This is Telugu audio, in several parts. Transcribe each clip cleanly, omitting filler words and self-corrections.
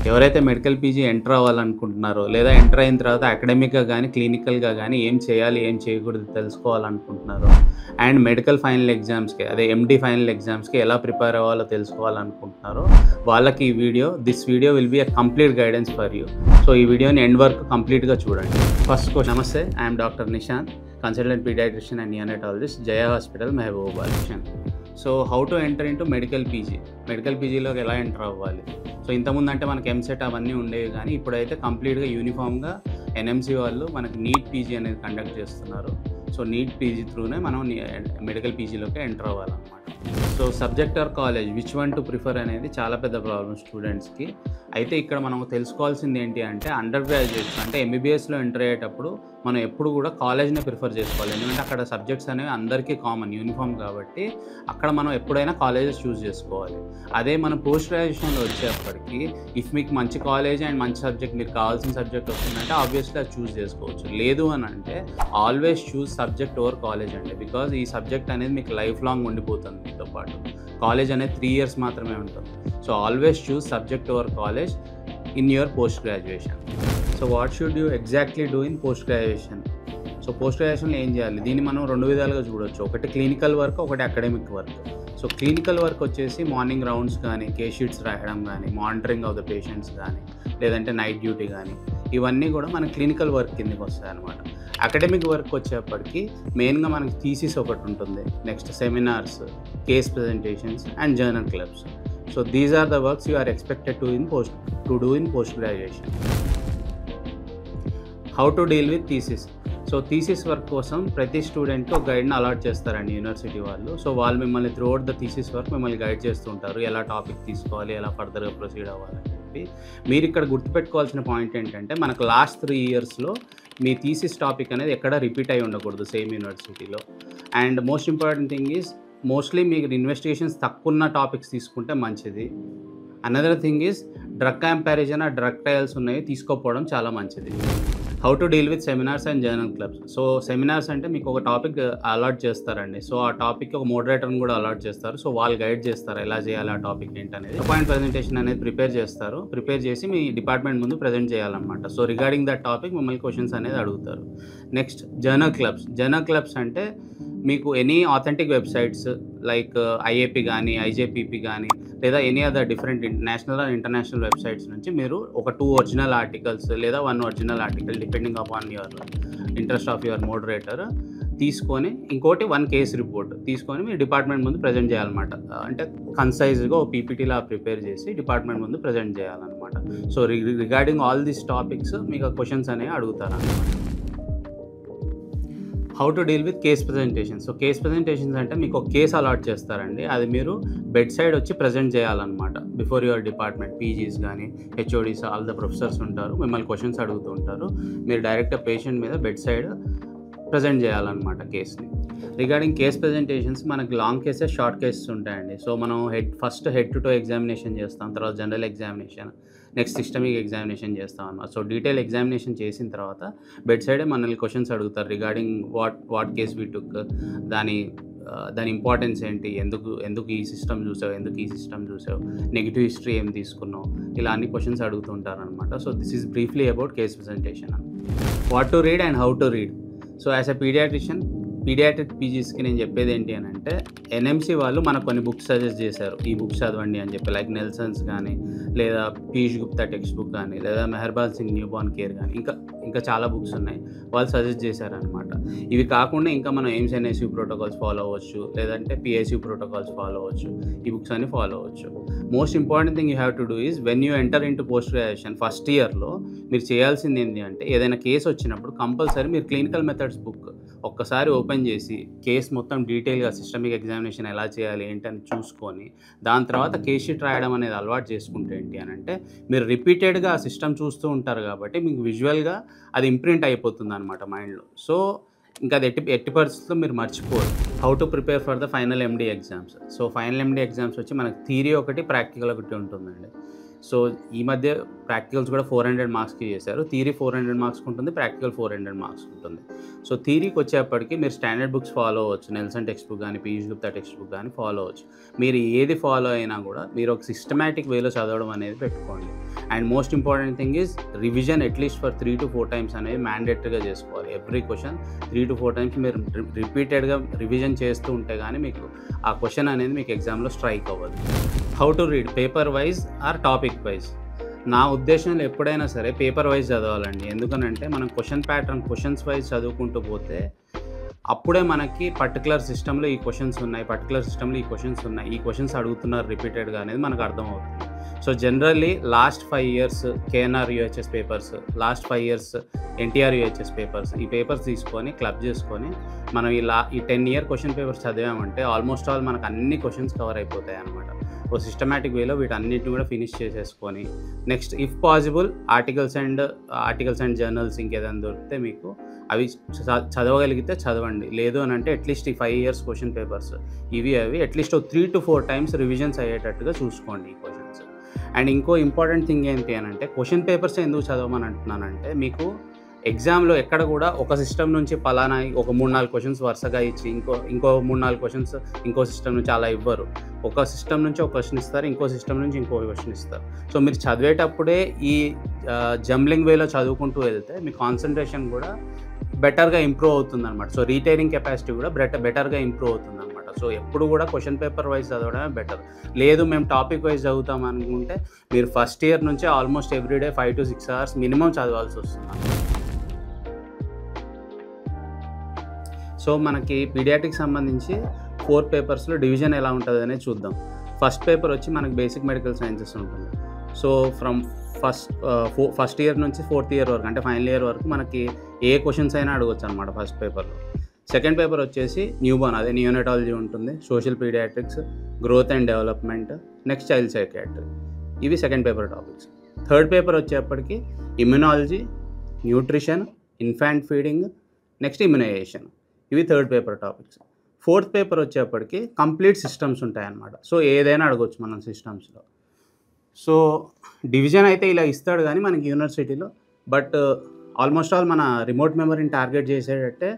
ఎవరైతే మెడికల్ పీజీ ఎంటర్ అవ్వాలనుకుంటున్నారో లేదా ఎంటర్ అయిన తర్వాత అకాడమిక్గా కానీ క్లినికల్గా కానీ ఏం చేయాలి ఏం చేయకూడదు తెలుసుకోవాలనుకుంటున్నారో అండ్ మెడికల్ ఫైనల్ ఎగ్జామ్స్కి అదే ఎండి ఫైనల్ ఎగ్జామ్స్కి ఎలా ప్రిపేర్ అవ్వాలో తెలుసుకోవాలనుకుంటున్నారో వాళ్ళకి ఈ video this video will be a complete guidance for you. So ఈ వీడియోని ఎండ్ వరకు కంప్లీట్గా చూడండి. First question. నమస్తే, I'm doctor Nishant, consultant paediatrician and neonatologist, Jaya hospital, Mahabubabad. So how to enter into medical PG, medical పీజీలోకి ఎలా ఎంటర్ అవ్వాలి? సో ఇంతకుముందు అంటే మనకి ఎంసెట్ అవన్నీ ఉండేవి, కానీ ఇప్పుడైతే కంప్లీట్గా యూనిఫామ్గా ఎన్ఎంసీ వాళ్ళు మనకి నీట్ పీజీ అనేది కండక్ట్ చేస్తున్నారు. సో నీట్ పీజీ త్రూనే మనం మెడికల్ పీజీలోకి ఎంటర్ అవ్వాలన్నమాట. So subject or college which one to prefer అనేది చాలా పెద్ద ప్రాబ్లం స్టూడెంట్స్కి. అయితే ఇక్కడ మనం తెలుసుకోవాల్సింది ఏంటి అంటే అండర్ గ్రాడ్యుయేట్స్ అంటే ఎంబీబీఎస్లో ఎంటర్ అయ్యేటప్పుడు మనం ఎప్పుడు కూడా కాలేజ్నే ప్రిఫర్ చేసుకోవాలి. ఎందుకంటే అక్కడ సబ్జెక్ట్స్ అనేవి అందరికీ కామన్, యూనిఫామ్ కాబట్టి అక్కడ మనం ఎప్పుడైనా కాలేజెస్ చూస్ చేసుకోవాలి. అదే మనం పోస్ట్ గ్రాడ్యుయేషన్లో వచ్చేప్పటికి ఇఫ్ మీకు మంచి కాలేజ్ అండ్ మంచి సబ్జెక్ట్ మీకు కావాల్సిన సబ్జెక్ట్ వస్తుందంటే ఆబ్వియస్లీ అది చూస్ చేసుకోవచ్చు. లేదు అని అంటే always choose subject over college అండి. బికాజ్ ఈ సబ్జెక్ట్ అనేది మీకు లైఫ్ లాంగ్ ఉండిపోతుంది మీతో పాటు. కాలేజ్ అనేది 3 years మాత్రమే ఉంటుంది. So always choose subject over college in your post graduation. So what should you exactly do in post graduation? So post గ్రాడ్యుయేషన్లో ఏం చేయాలి? దీన్ని మనం 2 విధాలుగా చూడవచ్చు. ఒకటి క్లినికల్ వర్క్, ఒకటి academic work. So clinical work వచ్చేసి మార్నింగ్ రౌండ్స్ కానీ, కేస్ షీట్స్ రాయడం కానీ, మానిటరింగ్ ఆఫ్ ద పేషెంట్స్ కానీ, లేదంటే నైట్ డ్యూటీ కానీ, ఇవన్నీ కూడా మన క్లినికల్ వర్క్ కిందకి వస్తాయి అన్నమాట. అకాడమిక్ వర్క్ వచ్చేప్పటికి మెయిన్గా మనకి థీసిస్ ఒకటి ఉంటుంది, next seminars, case presentations and journal clubs. So these are the works you are expected to do in post graduation. How to deal with thesis? So thesis work కోసం ప్రతి స్టూడెంట్కి ఒక గైడ్ని అలాట్ చేస్తారండి యూనివర్సిటీ వాళ్ళు. సో వాళ్ళు మిమ్మల్ని throughout the thesis work మిమ్మల్ని గైడ్ చేస్తూ ఉంటారు, ఎలా టాపిక్ తీసుకోవాలి, ఎలా ఫర్దర్గా ప్రొసీడ్ అవ్వాలని చెప్పి. మీరు ఇక్కడ గుర్తుపెట్టుకోవాల్సిన పాయింట్ ఏంటంటే మనకు లాస్ట్ 3 yearsలో మీ థీసిస్ టాపిక్ అనేది ఎక్కడ రిపీట్ అయి ఉండకూడదు సేమ్ యూనివర్సిటీలో. And most important thing is mostly మీకు ఇన్వెస్టిగేషన్స్ తక్కువ ఉన్న టాపిక్స్ తీసుకుంటే మంచిది. Another thing is drug comparison ఆ డ్రగ్ ట్రయల్స్ ఉన్నాయి తీసుకోకపోవడం చాలా మంచిది. How to deal with seminars and journal clubs? So seminars అంటే మీకు ఒక టాపిక్ అలాట్ చేస్తారండి. సో ఆ టాపిక్ ఒక మోడరేటర్ని కూడా అలాట్ చేస్తారు. సో వాళ్ళు గైడ్ చేస్తారు ఎలా చేయాలి ఆ టాపిక్ ఏంటనేది. పాయింట్ ప్రజెంటేషన్ అనేది ప్రిపేర్ చేస్తారు. ప్రిపేర్ చేసి మీ డిపార్ట్మెంట్ ముందు ప్రజెంట్ చేయాలన్నమాట. సో రిగార్డింగ్ దట్ టాపిక్ మిమ్మల్ని క్వశ్చన్స్ అనేది అడుగుతారు. Next journal clubs. Journal clubs అంటే మీకు any authentic websites like IAP కానీ, ఐజేపీపీ కానీ, లేదా any other different national and international websites నుంచి మీరు ఒక 2 ఒరిజినల్ ఆర్టికల్స్ లేదా 1 original article depending upon your interest of your moderator తీసుకొని, ఇంకోటి 1 కేస్ రిపోర్ట్ తీసుకొని మీ డిపార్ట్మెంట్ ముందు ప్రజెంట్ చేయాలన్నమాట. అంటే కన్సైజ్గా ఒక పీపీటీలా ప్రిపేర్ చేసి డిపార్ట్మెంట్ ముందు ప్రజెంట్ చేయాలన్నమాట. So regarding all these topics మీకు క్వశ్చన్స్ అనేవి అడుగుతారన్నమాట. How to deal with case presentations? So case presentations అంటే మీకు ఒక కేసు అలాట్ చేస్తారండి. అది మీరు బెడ్ సైడ్ వచ్చి ప్రజెంట్ చేయాలన్నమాట బిఫోర్ యువర్ డిపార్ట్మెంట్. పీజీస్ కానీ, హెచ్ఓడీస్, ఆల్ ద ప్రొఫెసర్స్ ఉంటారు, మిమ్మల్ని క్వశ్చన్స్ అడుగుతూ ఉంటారు. మీరు డైరెక్ట్గా పేషెంట్ మీద బెడ్ సైడ్ ప్రజెంట్ చేయాలన్నమాట కేస్ని. రిగార్డింగ్ కేస్ ప్రజెంటేషన్స్ మనకి లాంగ్ కేసెస్, షార్ట్ కేసెస్ ఉంటాయండి. సో మనం first head to toe examination చేస్తాం, తర్వాత general examination, next systemic examination చేస్తాం అన్నమాట. సో డీటెయిల్ ఎగ్జామినేషన్ చేసిన తర్వాత బెడ్ సైడే మనల్ని క్వశ్చన్స్ అడుగుతారు regarding what case we took, దాని ఇంపార్టెన్స్ ఏంటి, ఎందుకు ఈ సిస్టమ్ చూసావు, ఎందుకు ఈ సిస్టమ్ చూసావు, నెగిటివ్ హిస్టరీ ఏం తీసుకున్నావు, ఇలా అన్ని క్వశ్చన్స్ అడుగుతుంటారు అనమాట. So this is briefly about case presentation. What to read and how to read? So as a paediatric పీజీస్కి నేను చెప్పేది ఏంటి అని అంటే ఎన్ఎంసీ వాళ్ళు మనకు కొన్ని బుక్స్ సజెస్ట్ చేశారు, ఈ బుక్స్ చదవండి అని చెప్పి. లైక్ నెల్సన్స్ కానీ, లేదా పీయూష్ గుప్తా టెక్స్ట్ బుక్ కానీ, లేదా మెహర్బాల్ సింగ్ న్యూ బార్న్ కేర్ కానీ, ఇంకా చాలా బుక్స్ ఉన్నాయి, వాళ్ళు సజెస్ట్ చేశారనమాట. ఇవి కాకుండా ఇంకా మనం ఎయిమ్స్ ఎన్ఎస్యూ ప్రోటోకాల్స్ ఫాలో అవ్వచ్చు, లేదంటే పిఎస్యూ ప్రోటోకాల్స్ ఫాలో అవ్వచ్చు. ఈ బుక్స్ అన్ని ఫాలో అవ్వచ్చు. Most important thing you have to do is when you enter into post graduation first ఇయర్లో మీరు చేయాల్సింది ఏంటి అంటే ఏదైనా కేసు వచ్చినప్పుడు కంపల్సరీ మీరు క్లినికల్ మెథడ్స్ బుక్ ఒక్కసారి ఓపెన్ చేసి కేసు మొత్తం డీటెయిల్గా సిస్టమిక్ ఎగ్జామినేషన్ ఎలా చేయాలి ఏంటని చూసుకొని దాని తర్వాత కేస్ షీట్ రాయడం అనేది అలవాటు చేసుకుంటే ఏంటి అని అంటే మీరు రిపీటెడ్గా ఆ సిస్టమ్ చూస్తూ ఉంటారు కాబట్టి మీకు విజువల్గా అది ఇంప్రింట్ అయిపోతుంది అనమాట మైండ్లో. సో ఇంకా అది ఎట్టి పరిస్థితుల్లో మీరు మర్చిపోరు. How to prepare for the final MD exams? So final MD exams వచ్చి మనకి థియరీ ఒకటి, ప్రాక్టికల్ ఒకటి ఉంటుందండి. సో ఈ మధ్య ప్రాక్టికల్స్ కూడా 400 మార్క్స్‌కి చేశారు. థియరీ 400 మార్క్స్‌కి ఉంటుంది. ప్రాక్టికల్ 400 మార్క్స్‌కి ఉంటుంది. సో థియరీకి వచ్చేప్పటికి మీరు స్టాండర్డ్ బుక్స్ ఫాలో అవ్వచ్చు. నెల్సన్ టెక్స్ట్ బుక్ గానీ, పీయూష్ గుప్తా టెక్స్ట్ బుక్ గానీ ఫాలో అవ్వచ్చు. మీరు ఏది ఫాలో అయినా కూడా మీరు ఒక సిస్టమాటిక్ వేలో చదవడం అనేది పెట్టుకోండి. And most important thing is revision at least for 3-4 times అనేది మ్యాండేటరీగా చేసుకోవాలి. ఎవ్రీ క్వెషన్ 3-4 టైమ్స్ మీరు రిపీటెడ్‌గా రివిజన్ చేస్తూ ఉంటే గానీ మీకు ఆ క్వెషన్ అనేది మీకు ఎగ్జామ్‌లో స్ట్రైక్ అవ్వదు. How to read paper wise or topic wise? నా ఉద్దేశంలో ఎప్పుడైనా సరే పేపర్ వైజ్ చదవాలండి. ఎందుకనంటే మనం క్వెషన్స్ వైజ్ చదువుకుంటూ పోతే అప్పుడే మనకి పర్టికులర్ సిస్టమ్‌లో ఈ క్వెషన్స్ ఉన్నాయి. పర్టికులర్ సిస్టమ్‌లో ఈ క్వెషన్స్ ఉన్నాయి. ఈ క్వెషన్స్ అడుగుతున్నారు రిపీటెడ్‌గా అనేది మనకు అర్థమవుతుంది. So generally last 5 years KNR UHS papers, last 5 years NTR UHS papers, ఈ పేపర్స్ తీసుకొని క్లబ్ చేసుకొని మనం ఈ 10 ఇయర్ క్వెషన్ పేపర్స్ చదివామంటే ఆల్మోస్ట్ ఆల్ మనకు అన్ని క్వెషన్స్ కవర్ అయిపోతాయి అన్నమాట. ఓ సిస్టమాటిక్ వేలో వీటన్నిటిని కూడా ఫినిష్ చేసేసుకొని next if possible articles and journals ఇంకేదైనా దొరికితే మీకు అవి చదవగలిగితే చదవండి. లేదు అని అంటే అట్లీస్ట్ ఈ 5 ఇయర్స్ క్వెషన్ పేపర్స్ అవి అట్లీస్ట్ 3-4 టైమ్స్ రివిజన్స్ అయ్యేటట్టుగా చూసుకోండి ఈ క్వెషన్స్. అండ్ ఇంకో ఇంపార్టెంట్ థింగ్ ఏంటి అని అంటే క్వెషన్ పేపర్స్ ఎందుకు చదవమని అంటున్నానంటే మీకు ఎగ్జామ్లో ఎక్కడ కూడా ఒక సిస్టమ్ నుంచి పలానా ఒక 3-4 క్వెషన్స్ వరుసగా ఇచ్చి ఇంకో 3-4 క్వెషన్స్ ఇంకో సిస్టమ్ నుంచి అలా ఇవ్వరు. ఒక సిస్టమ్ నుంచి ఒక క్వెషన్ ఇస్తారు, ఇంకో సిస్టమ్ నుంచి ఇంకో క్వెషన్ ఇస్తారు. సో మీరు చదివేటప్పుడే ఈ జంబ్లింగ్ వేలో చదువుకుంటూ వెళ్తే మీ కాన్సన్ట్రేషన్ కూడా బెటర్గా ఇంప్రూవ్ అవుతుందన్నమాట. సో రీటైనింగ్ కెపాసిటీ కూడా బెటర్గా ఇంప్రూవ్ అవుతుందన్నమాట. సో ఎప్పుడు కూడా క్వెషన్ పేపర్ వైజ్ చదవడమే బెటర్. లేదు మేము టాపిక్ వైజ్ చదువుతాం అనుకుంటే మీరు ఫస్ట్ ఇయర్ నుంచే ఆల్మోస్ట్ ఎవ్రీడే 5-6 అవర్స్ మినిమం చదవాల్సి వస్తుంది. సో మనకి పీడియాట్రిక్స్ సంబంధించి 4 పేపర్స్లో డివిజన్ ఎలా ఉంటుంది అనేది చూద్దాం. ఫస్ట్ పేపర్ వచ్చి మనకి బేసిక్ మెడికల్ సైన్సెస్ ఉంటుంది. సో ఫ్రమ్ ఫస్ట్ ఇయర్ నుంచి 4th ఇయర్ వరకు అంటే ఫైనల్ ఇయర్ వరకు మనకి ఏ క్వెషన్స్ అయినా అడగొచ్చు అనమాట ఫస్ట్ పేపర్లో. సెకండ్ పేపర్ వచ్చేసి న్యూబార్న్, అదే నియోనటాలజీ ఉంటుంది, social paediatrics, growth and development, next child psychiatry. ఇవి second paper topics. Third paper వచ్చేప్పటికి immunology, nutrition, infant feeding, next immunisation. ఇవి third paper topics. Fourth paper వచ్చేప్పటికి కంప్లీట్ సిస్టమ్స్ ఉంటాయన్నమాట. సో ఏదైనా అడగొచ్చు మనం సిస్టమ్స్లో. సో డివిజన్ అయితే ఇలా ఇస్తాడు కానీ మనకి యూనివర్సిటీలో, బట్ ఆల్మోస్ట్ ఆల్ మన రిమోట్ మెమరీని టార్గెట్ చేసేటట్టే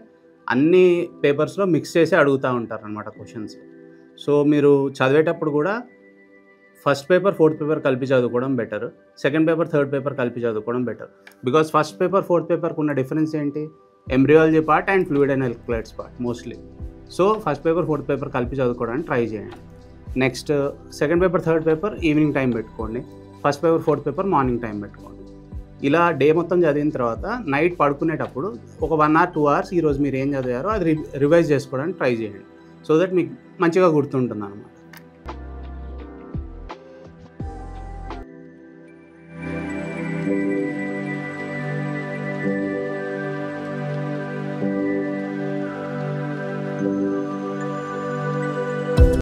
అన్ని పేపర్స్లో మిక్స్ చేసి అడుగుతూ ఉంటారనమాట క్వశ్చన్స్. సో మీరు చదివేటప్పుడు కూడా ఫస్ట్ పేపర్ ఫోర్త్ పేపర్ కలిపి చదువుకోవడం better, second paper third paper కలిపి చదువుకోవడం better. Because first paper fourth పేపర్కి ఉన్న డిఫరెన్స్ ఏంటి? Embryology part and fluid and electrolytes part mostly. So first paper fourth paper కలిపి చదువుకోవడానికి ట్రై చేయండి. Next second paper third paper evening time పెట్టుకోండి, first paper fourth paper morning time పెట్టుకోండి. ఇలా డే మొత్తం చదివిన తర్వాత నైట్ పడుకునేటప్పుడు ఒక 1 or 2 hours ఈరోజు మీరు ఏం చదివారో అది రివైజ్ చేసుకోవడానికి ట్రై చేయండి. సో దట్ మీకు మంచిగా గుర్తుంటుంది అన్నమాట.